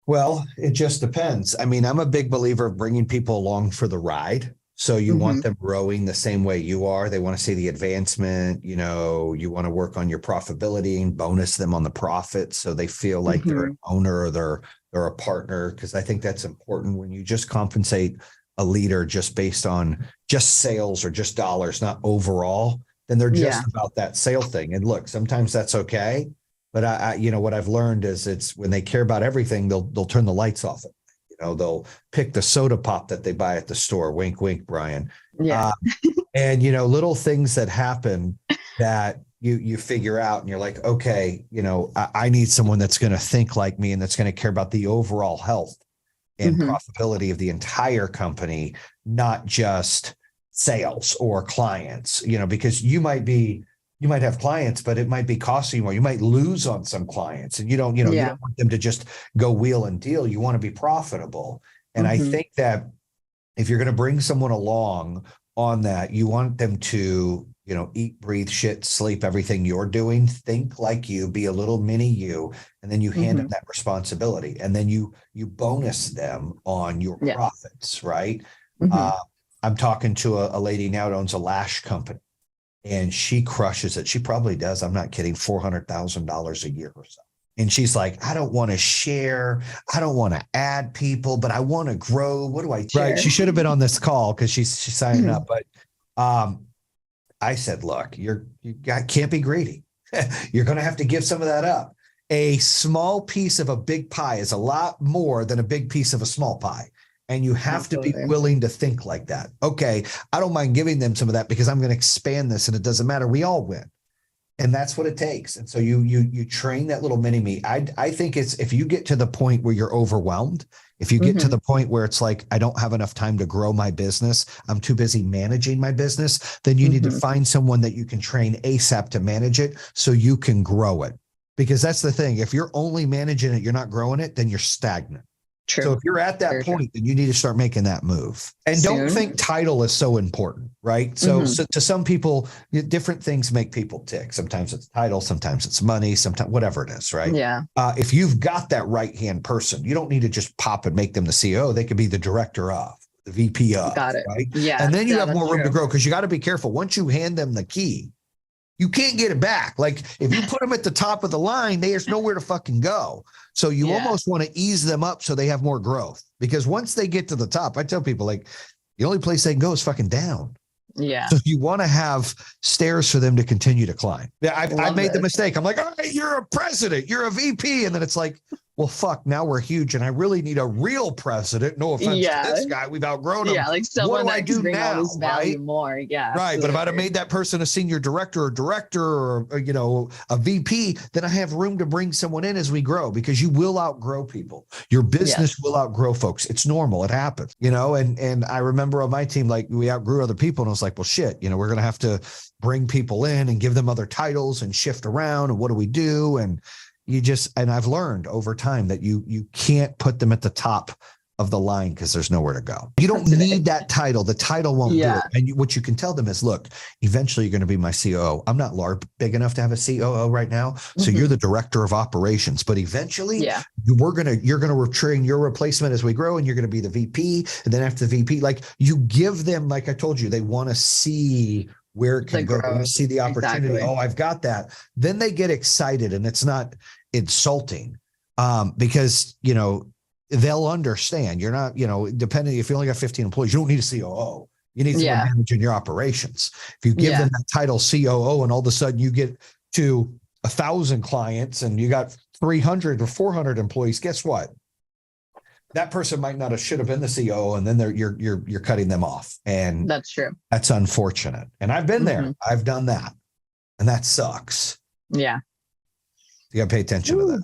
Well, it just depends. I mean, I'm a big believer of bringing people along for the ride. So you want Hmm. them growing the same way you are. They want to see the advancement. You want to work on your profitability and bonus them on the profit so they feel like they're an Hmm. owner or they're a partner. Because I think that's important when you just compensate a leader just based on just sales or just dollars, not overall, then they're Yeah. just about that sale thing. And look, sometimes that's okay. But what I've learned is it's when they care about everything, they'll turn the lights off. They'll pick the soda pop that they buy at the store. Wink, wink, Brian. Yeah. Uh, and little things that happen that you figure out, and you're like, okay, I need someone that's going to think like me and that's going to care about the overall health and Hmm. profitability of the entire company, not just sales or clients, because you might have clients, but it might be costing you more. You might lose on some clients and you Yeah. don't want them to just go wheel and deal. You want to be profitable. And I Hmm. think that if you're going to bring someone along on that, you want them to, eat, breathe, shit, sleep, everything you're doing, think like you, be a little mini you, and then you hand them Hmm. that responsibility. And then you bonus them on your Yeah. profits, right? Hmm. Uh, I'm talking to a lady now that owns a lash company and she crushes it. She probably does. I'm not kidding. $400,000 a year or so. And she's like, I don't want to share. I don't want to add people, but I want to grow. What do I? Right. Sure. She should have been on this call because she's signing Hmm. up. But um, I said, look, can't be greedy. You're going to have to give some of that up. A small piece of a big pie is a lot more than a big piece of a small pie. And you have to be Absolutely. willing to think like that. Okay, I don't mind giving them some of that because I'm going to expand this and it doesn't matter. We all win. And that's what it takes. And so you train that little mini me. I think it's if you get to the point where you're overwhelmed, if you get to Hmm. the point where it's like I don't have enough time to grow my business, I'm too busy managing my business, then you need to Hmm. find someone that you can train ASAP to manage it so you can grow it. Because that's the thing. If you're only managing it, you're not growing it, then you're stagnant. So True. if you're at that Very true. point, then you need to start making that move. And don't Soon. think title is so important, right? So, Hmm. so to some people, different things make people tick. Sometimes it's title, sometimes it's money, sometimes whatever it is, right? Yeah. If you've got that right hand person, you don't need to just pop and make them the CEO. They could be the director of, the VP of, Got it. right? Yeah. And then you Yeah, have that's more room to true. grow because you got to be careful. Once you hand them the key, you can't get it back. Like if you put them at the top of the line, there's nowhere to fucking go. So you Yeah. almost want to ease them up so they have more growth. Because once they get to the top, I tell people like the only place they can go is fucking down. Yeah. So you want to have stairs for them to continue to climb. Yeah, I've Love made the this. mistake. I'm like, all right, you're a president, you're a VP. And then it's like, well, fuck, now we're huge. And I really need a real president. No offense to Yeah. this guy. We've outgrown him. Yeah. Like What someone do I that can do bring all this now? value Right. more. Yeah, Right. But if I'd have absolutely. made that person a senior director or a VP, then I have room to bring someone in as we grow because you will outgrow people. Your business Yes. will outgrow folks. It's normal. It happens, and I remember on my team, like we outgrew other people and I was like, well, shit, we're going to have to bring people in and give them other titles and shift around. And what do we do? And I've learned over time that you can't put them at the top of the line because there's nowhere to go. You don't Today. need that title. The title won't do it. Yeah. And what you can tell them is, look, eventually you're going to be my COO. I'm not large big enough to have a COO right now. So you're Hmm. the director of operations, but eventually Yeah. you're going to train your replacement as we grow and you're going to be the VP. And then after the VP, like you give them, like I told you, they want to see where it The can go. They want to growth. see the opportunity. Exactly. Oh, I've got that. Then they get excited and it's not insulting because, they'll understand. You're not, depending if you only got 15 employees, you don't need a COO. You need someone Yeah. managing your operations. If you give them Yeah. that title COO and all of a sudden you get to 1,000 clients and you got 300 or 400 employees, guess what? That person might not have should have been the CEO, and then you're cutting them off, and That's true. that's unfortunate. And I've been there, Hmm. I've done that, and that sucks. Yeah. You got to pay attention to Ooh. that.